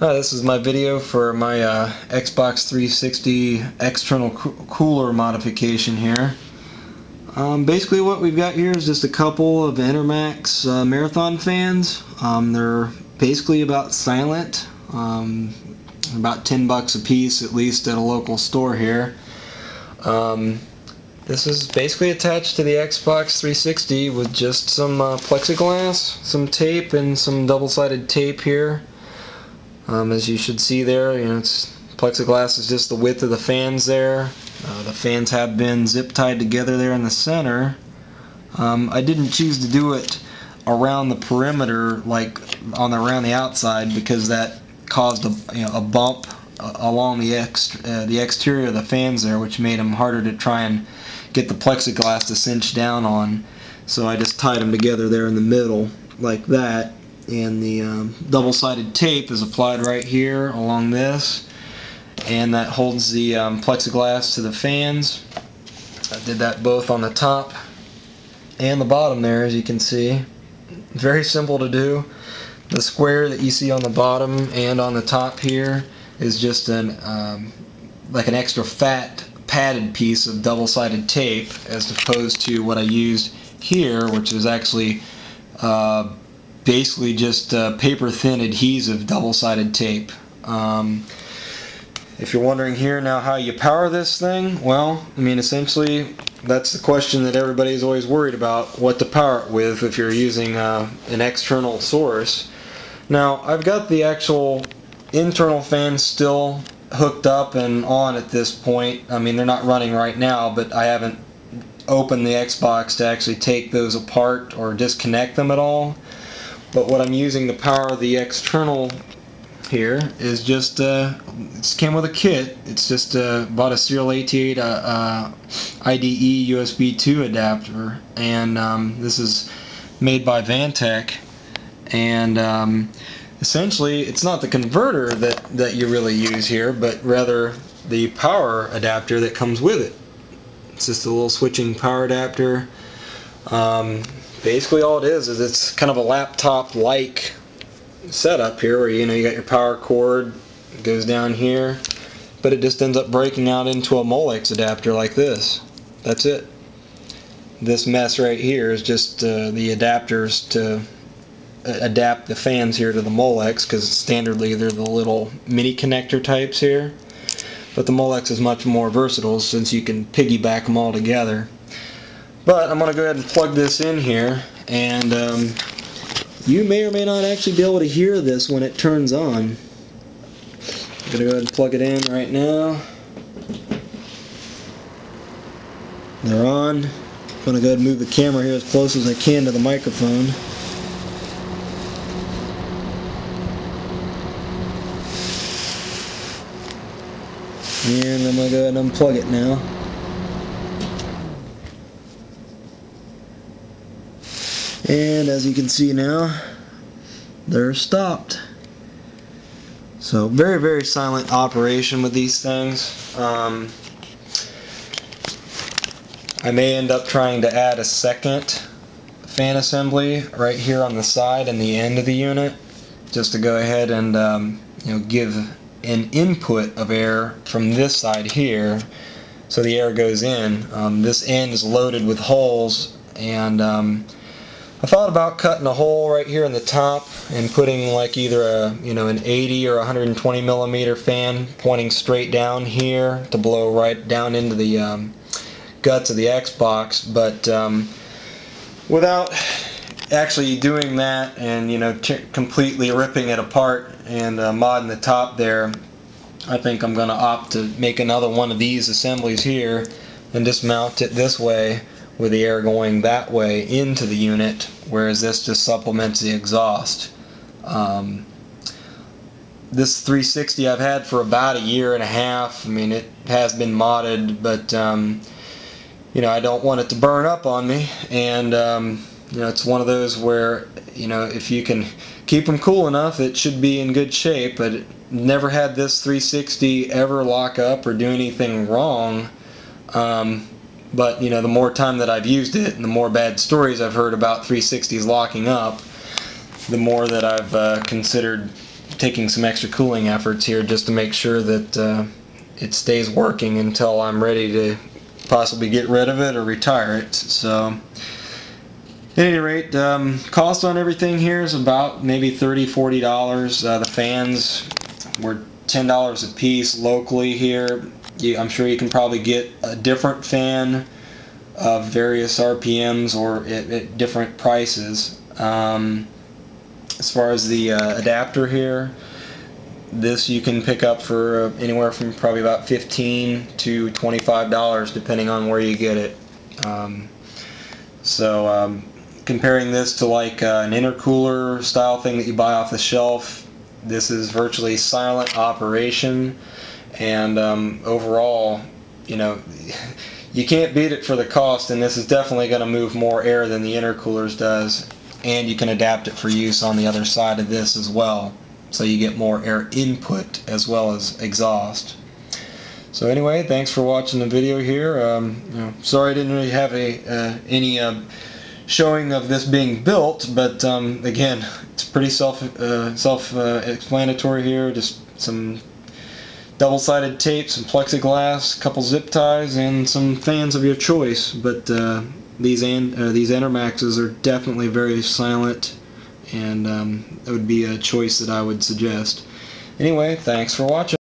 Hi, this is my video for my Xbox 360 external cooler modification here. Basically what we've got here is just a couple of Intermax Marathon fans. They're basically about silent, about $10 a piece at least at a local store here. This is basically attached to the Xbox 360 with just some plexiglass, some tape, and some double-sided tape here. As you should see there, plexiglass is just the width of the fans there. The fans have been zip tied together there in the center. I didn't choose to do it around the perimeter, like around the outside, because that caused a bump along the exterior of the fans there, which made them harder to try and get the plexiglass to cinch down on. So I just tied them together there in the middle like that. And the double-sided tape is applied right here along this, and that holds the plexiglass to the fans. I did that both on the top and the bottom there, as you can see. Very simple to do. The square that you see on the bottom and on the top here is just like an extra fat padded piece of double-sided tape, as opposed to what I used here, which is actually basically just paper thin adhesive double-sided tape. If you're wondering here now how you power this thing, well, I mean, essentially that's the question that everybody's always worried about, what to power it with if you're using an external source. Now I've got the actual internal fans still hooked up and on at this point. I mean, they're not running right now, but I haven't opened the Xbox to actually take those apart or disconnect them at all. But what I'm using to power the external here is just, it came with a kit. It's just bought a Serial 88 IDE USB 2 adapter, and this is made by Vantech. And essentially it's not the converter that you really use here, but rather the power adapter that comes with it. It's just a little switching power adapter. Basically all it is it's kind of a laptop-like setup here, where you got your power cord, it goes down here, but it just ends up breaking out into a Molex adapter like this. That's it. This mess right here is just the adapters to adapt the fans here to the Molex, because standardly they're the little mini connector types here, but the Molex is much more versatile since you can piggyback them all together. But I'm going to go ahead and plug this in here, and you may or may not actually be able to hear this when it turns on. I'm going to go ahead and plug it in right now. They're on. I'm going to go ahead and move the camera here as close as I can to the microphone. And I'm going to go ahead and unplug it now. And as you can see now, they're stopped. So very, very silent operation with these things. I may end up trying to add a second fan assembly right here on the side and the end of the unit, just to go ahead and give an input of air from this side here, so the air goes in. This end is loaded with holes, and I thought about cutting a hole right here in the top and putting like either an 80 or 120 millimeter fan pointing straight down here to blow right down into the guts of the Xbox, but without actually doing that and completely ripping it apart and modding the top there, I think I'm going to opt to make another one of these assemblies here and just mount it this way, with the air going that way into the unit, whereas this just supplements the exhaust. This 360 I've had for about a year and a half. I mean, it has been modded, but I don't want it to burn up on me, and it's one of those where if you can keep them cool enough, it should be in good shape. But it never had this 360 ever lock up or do anything wrong. But the more time that I've used it and the more bad stories I've heard about 360s locking up, the more that I've considered taking some extra cooling efforts here just to make sure that it stays working until I'm ready to possibly get rid of it or retire it. So at any rate, cost on everything here is about maybe $30–40. The fans were $10 a piece locally here. I'm sure you can probably get a different fan of various RPMs or at different prices. As far as the adapter here, this you can pick up for anywhere from probably about $15 to $25 depending on where you get it. Comparing this to like an intercooler style thing that you buy off the shelf, this is virtually silent operation, and overall, you know, you can't beat it for the cost, and this is definitely going to move more air than the intercoolers does, and you can adapt it for use on the other side of this as well, so you get more air input as well as exhaust. So anyway, thanks for watching the video here. Sorry I didn't really have any showing of this being built, but again, it's pretty self-explanatory here. Just some double-sided tape, some plexiglass, a couple zip ties, and some fans of your choice. But these Enermaxes are definitely very silent, and that would be a choice that I would suggest. Anyway, thanks for watching.